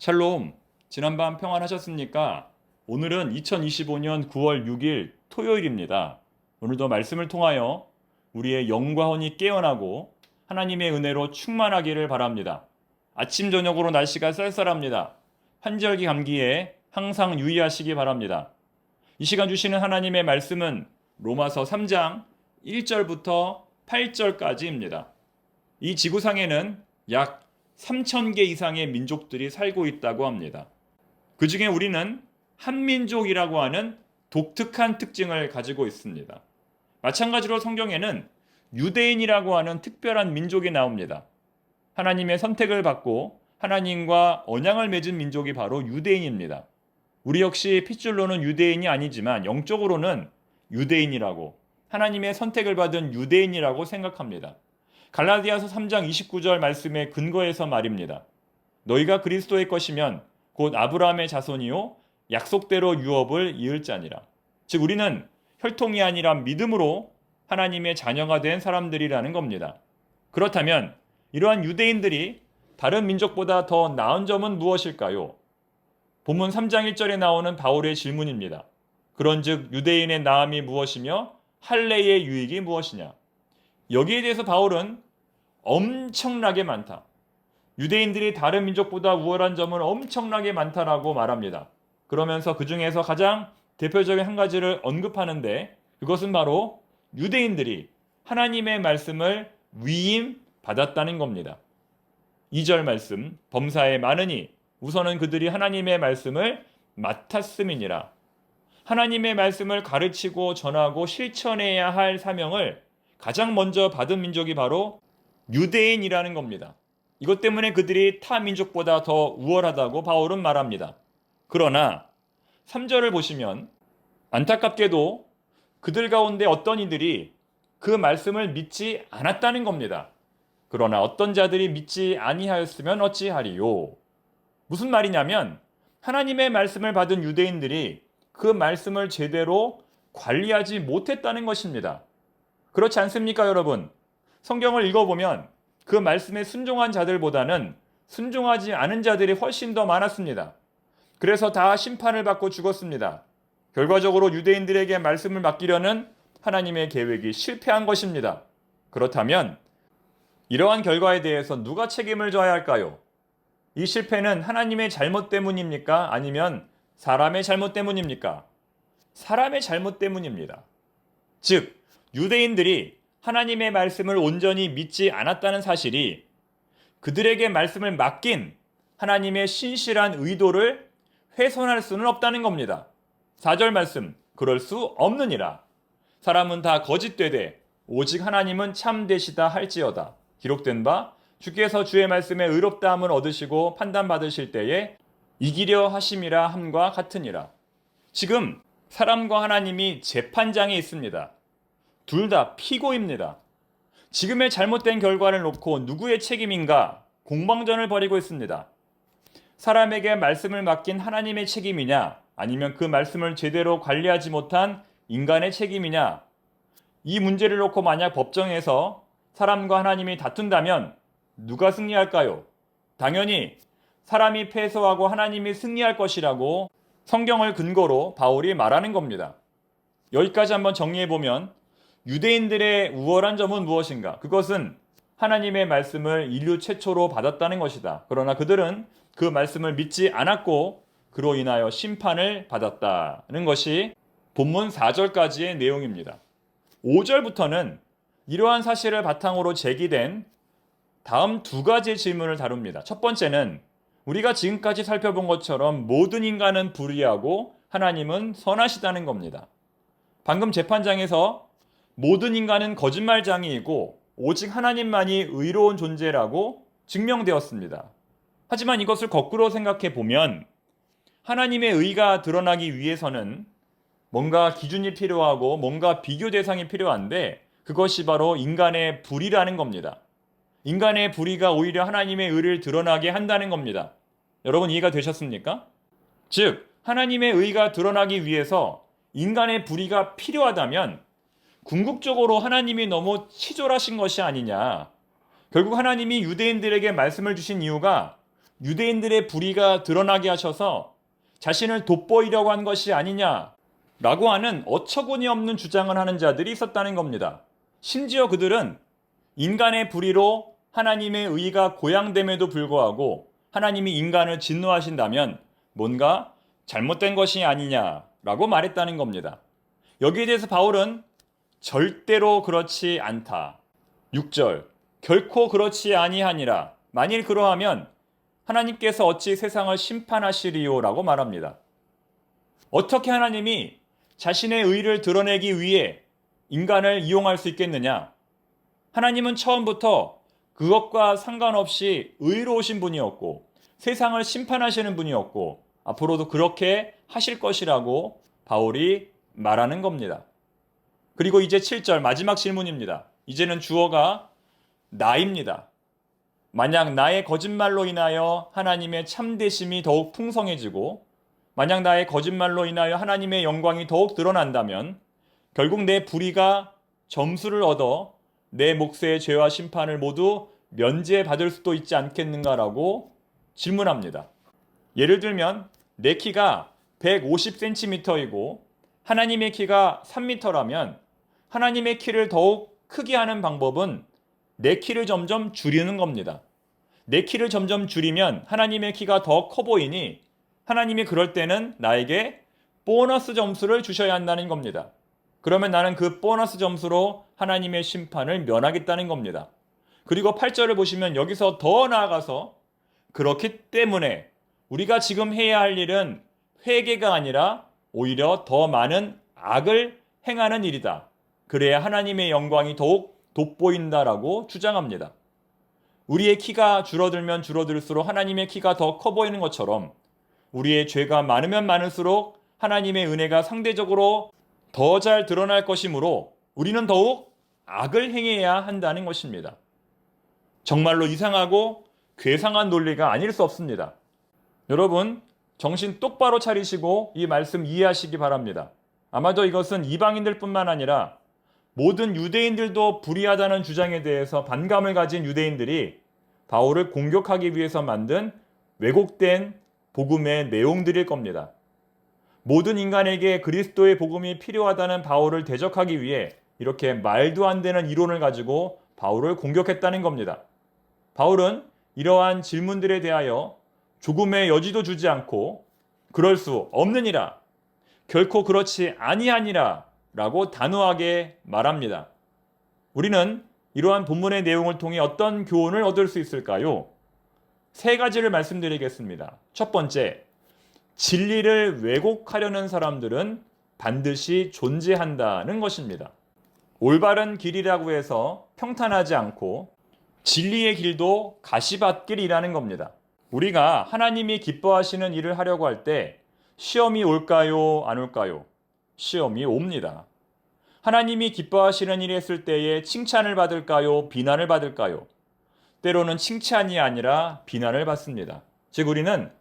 샬롬, 지난밤 평안하셨습니까? 오늘은 2025년 9월 6일 토요일입니다. 오늘도 말씀을 통하여 우리의 영과 혼이 깨어나고 하나님의 은혜로 충만하기를 바랍니다. 아침 저녁으로 날씨가 쌀쌀합니다. 환절기 감기에 항상 유의하시기 바랍니다. 이 시간 주시는 하나님의 말씀은 로마서 3장 1절부터 8절까지입니다. 이 지구상에는 약 3,000개 이상의 민족들이 살고 있다고 합니다. 그 중에 우리는 한민족이라고 하는 독특한 특징을 가지고 있습니다. 마찬가지로 성경에는 유대인이라고 하는 특별한 민족이 나옵니다. 하나님의 선택을 받고 하나님과 언약을 맺은 민족이 바로 유대인입니다. 우리 역시 핏줄로는 유대인이 아니지만 영적으로는 유대인이라고, 하나님의 선택을 받은 유대인이라고 생각합니다. 갈라디아서 3장 29절 말씀의 근거에서 말입니다. 너희가 그리스도의 것이면 곧 아브라함의 자손이요 약속대로 유업을 이을 자니라. 즉 우리는 혈통이 아니라 믿음으로 하나님의 자녀가 된 사람들이라는 겁니다. 그렇다면 이러한 유대인들이 다른 민족보다 더 나은 점은 무엇일까요? 본문 3장 1절에 나오는 바울의 질문입니다. 그런즉 유대인의 나음이 무엇이며 할례의 유익이 무엇이냐? 여기에 대해서 바울은 엄청나게 많다. 유대인들이 다른 민족보다 우월한 점은 엄청나게 많다라고 말합니다. 그러면서 그 중에서 가장 대표적인 한 가지를 언급하는데 그것은 바로 유대인들이 하나님의 말씀을 위임받았다는 겁니다. 2절 말씀, 범사에 많으니 우선은 그들이 하나님의 말씀을 맡았음이니라. 하나님의 말씀을 가르치고 전하고 실천해야 할 사명을 가장 먼저 받은 민족이 바로 유대인이라는 겁니다. 이것 때문에 그들이 타 민족보다 더 우월하다고 바울은 말합니다. 그러나 3절을 보시면 안타깝게도 그들 가운데 어떤 이들이 그 말씀을 믿지 않았다는 겁니다. 그러나 어떤 자들이 믿지 아니하였으면 어찌하리요? 무슨 말이냐면 하나님의 말씀을 받은 유대인들이 그 말씀을 제대로 관리하지 못했다는 것입니다. 그렇지 않습니까, 여러분? 성경을 읽어보면 그 말씀에 순종한 자들보다는 순종하지 않은 자들이 훨씬 더 많았습니다. 그래서 다 심판을 받고 죽었습니다. 결과적으로 유대인들에게 말씀을 맡기려는 하나님의 계획이 실패한 것입니다. 그렇다면 이러한 결과에 대해서 누가 책임을 져야 할까요? 이 실패는 하나님의 잘못 때문입니까? 아니면 사람의 잘못 때문입니까? 사람의 잘못 때문입니다. 즉, 유대인들이 하나님의 말씀을 온전히 믿지 않았다는 사실이 그들에게 말씀을 맡긴 하나님의 신실한 의도를 훼손할 수는 없다는 겁니다. 4절 말씀, 그럴 수 없느니라. 사람은 다 거짓되되 오직 하나님은 참되시다 할지어다. 기록된 바 주께서 주의 말씀에 의롭다함을 얻으시고 판단받으실 때에 이기려 하심이라 함과 같으니라. 지금 사람과 하나님이 재판장에 있습니다. 둘 다 피고입니다. 지금의 잘못된 결과를 놓고 누구의 책임인가 공방전을 벌이고 있습니다. 사람에게 말씀을 맡긴 하나님의 책임이냐 아니면 그 말씀을 제대로 관리하지 못한 인간의 책임이냐, 이 문제를 놓고 만약 법정에서 사람과 하나님이 다툰다면 누가 승리할까요? 당연히 사람이 패소하고 하나님이 승리할 것이라고 성경을 근거로 바울이 말하는 겁니다. 여기까지 한번 정리해보면 유대인들의 우월한 점은 무엇인가? 그것은 하나님의 말씀을 인류 최초로 받았다는 것이다. 그러나 그들은 그 말씀을 믿지 않았고 그로 인하여 심판을 받았다는 것이 본문 4절까지의 내용입니다. 5절부터는 이러한 사실을 바탕으로 제기된 다음 두 가지의 질문을 다룹니다. 첫 번째는 우리가 지금까지 살펴본 것처럼 모든 인간은 불의하고 하나님은 선하시다는 겁니다. 방금 재판장에서 모든 인간은 거짓말장이이고 오직 하나님만이 의로운 존재라고 증명되었습니다. 하지만 이것을 거꾸로 생각해 보면 하나님의 의가 드러나기 위해서는 뭔가 기준이 필요하고 뭔가 비교 대상이 필요한데 그것이 바로 인간의 불의라는 겁니다. 인간의 불의가 오히려 하나님의 의를 드러나게 한다는 겁니다. 여러분 이해가 되셨습니까? 즉 하나님의 의가 드러나기 위해서 인간의 불의가 필요하다면 궁극적으로 하나님이 너무 치졸하신 것이 아니냐. 결국 하나님이 유대인들에게 말씀을 주신 이유가 유대인들의 불의가 드러나게 하셔서 자신을 돋보이려고 한 것이 아니냐라고 하는 어처구니 없는 주장을 하는 자들이 있었다는 겁니다. 심지어 그들은 인간의 불의로 하나님의 의가 고양됨에도 불구하고 하나님이 인간을 진노하신다면 뭔가 잘못된 것이 아니냐라고 말했다는 겁니다. 여기에 대해서 바울은 절대로 그렇지 않다. 6절 결코 그렇지 아니하니라. 만일 그러하면 하나님께서 어찌 세상을 심판하시리요 라고 말합니다. 어떻게 하나님이 자신의 의를 드러내기 위해 인간을 이용할 수 있겠느냐? 하나님은 처음부터 그것과 상관없이 의로우신 분이었고 세상을 심판하시는 분이었고 앞으로도 그렇게 하실 것이라고 바울이 말하는 겁니다. 그리고 이제 7절 마지막 질문입니다. 이제는 주어가 나입니다. 만약 나의 거짓말로 인하여 하나님의 참되심이 더욱 풍성해지고 만약 나의 거짓말로 인하여 하나님의 영광이 더욱 드러난다면 결국 내 불의가 점수를 얻어 내 몫의 죄와 심판을 모두 면제받을 수도 있지 않겠는가라고 질문합니다. 예를 들면 내 키가 150cm이고 하나님의 키가 3m라면 하나님의 키를 더욱 크게 하는 방법은 내 키를 점점 줄이는 겁니다. 내 키를 점점 줄이면 하나님의 키가 더 커 보이니 하나님이 그럴 때는 나에게 보너스 점수를 주셔야 한다는 겁니다. 그러면 나는 그 보너스 점수로 하나님의 심판을 면하겠다는 겁니다. 그리고 8절을 보시면 여기서 더 나아가서 그렇기 때문에 우리가 지금 해야 할 일은 회개가 아니라 오히려 더 많은 악을 행하는 일이다. 그래야 하나님의 영광이 더욱 돋보인다라고 주장합니다. 우리의 키가 줄어들면 줄어들수록 하나님의 키가 더 커 보이는 것처럼 우리의 죄가 많으면 많을수록 하나님의 은혜가 상대적으로 더 잘 드러날 것이므로 우리는 더욱 악을 행해야 한다는 것입니다. 정말로 이상하고 괴상한 논리가 아닐 수 없습니다. 여러분, 정신 똑바로 차리시고 이 말씀 이해하시기 바랍니다. 아마도 이것은 이방인들 뿐만 아니라 모든 유대인들도 불의하다는 주장에 대해서 반감을 가진 유대인들이 바울을 공격하기 위해서 만든 왜곡된 복음의 내용들일 겁니다. 모든 인간에게 그리스도의 복음이 필요하다는 바울을 대적하기 위해 이렇게 말도 안 되는 이론을 가지고 바울을 공격했다는 겁니다. 바울은 이러한 질문들에 대하여 조금의 여지도 주지 않고 그럴 수 없느니라, 결코 그렇지 아니하니라 라고 단호하게 말합니다. 우리는 이러한 본문의 내용을 통해 어떤 교훈을 얻을 수 있을까요? 세 가지를 말씀드리겠습니다. 첫 번째, 진리를 왜곡하려는 사람들은 반드시 존재한다는 것입니다. 올바른 길이라고 해서 평탄하지 않고 진리의 길도 가시밭길이라는 겁니다. 우리가 하나님이 기뻐하시는 일을 하려고 할 때 시험이 올까요? 안 올까요? 시험이 옵니다. 하나님이 기뻐하시는 일을 했을 때에 칭찬을 받을까요? 비난을 받을까요? 때로는 칭찬이 아니라 비난을 받습니다. 즉 우리는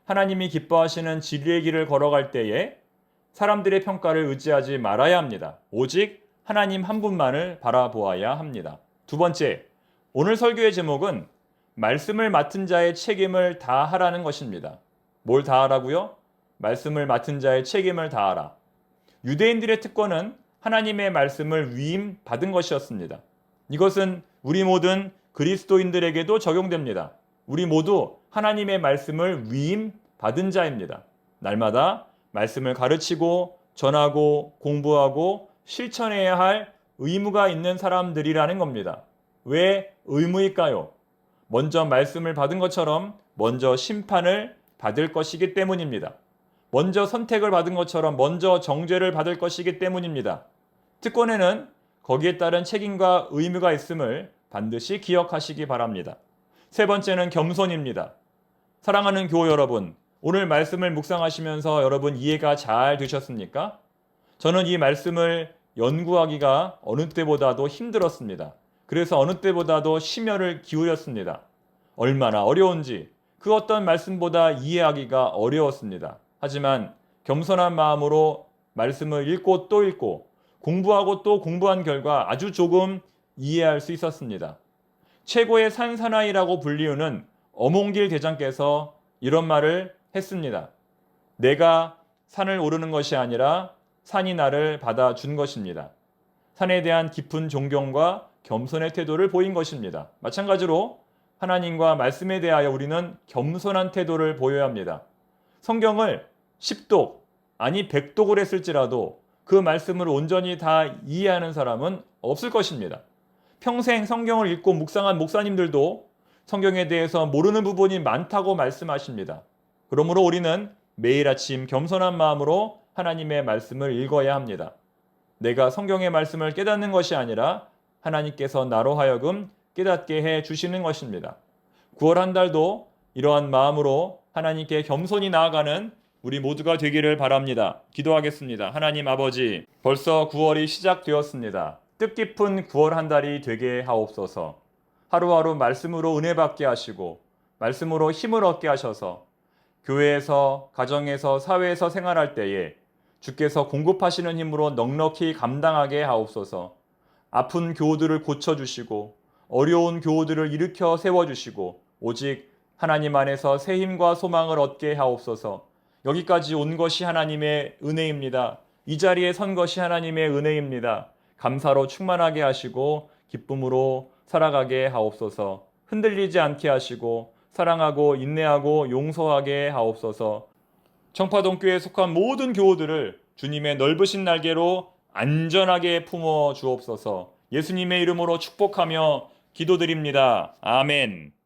하나님이 기뻐하시는 진리의 길을 걸어갈 때에 사람들의 평가를 의지하지 말아야 합니다. 오직 하나님 한 분만을 바라보아야 합니다. 두 번째, 오늘 설교의 제목은 말씀을 맡은 자의 책임을 다하라는 것입니다. 뭘 다하라고요? 말씀을 맡은 자의 책임을 다하라. 유대인들의 특권은 하나님의 말씀을 위임받은 것이었습니다. 이것은 우리 모든 그리스도인들에게도 적용됩니다. 우리 모두 하나님의 말씀을 위임받은 자입니다. 날마다 말씀을 가르치고 전하고 공부하고 실천해야 할 의무가 있는 사람들이라는 겁니다. 왜 의무일까요? 먼저 말씀을 받은 것처럼 먼저 심판을 받을 것이기 때문입니다. 먼저 선택을 받은 것처럼 먼저 정죄를 받을 것이기 때문입니다. 특권에는 거기에 따른 책임과 의무가 있음을 반드시 기억하시기 바랍니다. 세 번째는 겸손입니다. 사랑하는 교우 여러분, 오늘 말씀을 묵상하시면서 여러분 이해가 잘 되셨습니까? 저는 이 말씀을 연구하기가 어느 때보다도 힘들었습니다. 그래서 어느 때보다도 심혈을 기울였습니다. 얼마나 어려운지 그 어떤 말씀보다 이해하기가 어려웠습니다. 하지만 겸손한 마음으로 말씀을 읽고 또 읽고 공부하고 또 공부한 결과 아주 조금 이해할 수 있었습니다. 최고의 산사나이라고 불리우는 어몽길 대장께서 이런 말을 했습니다. 내가 산을 오르는 것이 아니라 산이 나를 받아준 것입니다. 산에 대한 깊은 존경과 겸손의 태도를 보인 것입니다. 마찬가지로 하나님과 말씀에 대하여 우리는 겸손한 태도를 보여야 합니다. 성경을 10독, 아니 100독을 했을지라도 그 말씀을 온전히 다 이해하는 사람은 없을 것입니다. 평생 성경을 읽고 묵상한 목사님들도 성경에 대해서 모르는 부분이 많다고 말씀하십니다. 그러므로 우리는 매일 아침 겸손한 마음으로 하나님의 말씀을 읽어야 합니다. 내가 성경의 말씀을 깨닫는 것이 아니라 하나님께서 나로 하여금 깨닫게 해 주시는 것입니다. 9월 한 달도 이러한 마음으로 하나님께 겸손히 나아가는 우리 모두가 되기를 바랍니다. 기도하겠습니다. 하나님 아버지, 벌써 9월이 시작되었습니다. 뜻깊은 9월 한 달이 되게 하옵소서. 하루하루 말씀으로 은혜 받게 하시고 말씀으로 힘을 얻게 하셔서 교회에서, 가정에서, 사회에서 생활할 때에 주께서 공급하시는 힘으로 넉넉히 감당하게 하옵소서. 아픈 교우들을 고쳐주시고 어려운 교우들을 일으켜 세워주시고 오직 하나님 안에서 새 힘과 소망을 얻게 하옵소서. 여기까지 온 것이 하나님의 은혜입니다. 이 자리에 선 것이 하나님의 은혜입니다. 감사로 충만하게 하시고 기쁨으로 살아가게 하옵소서. 흔들리지 않게 하시고 사랑하고 인내하고 용서하게 하옵소서. 청파동교회에 속한 모든 교우들을 주님의 넓으신 날개로 안전하게 품어 주옵소서. 예수님의 이름으로 축복하며 기도드립니다. 아멘.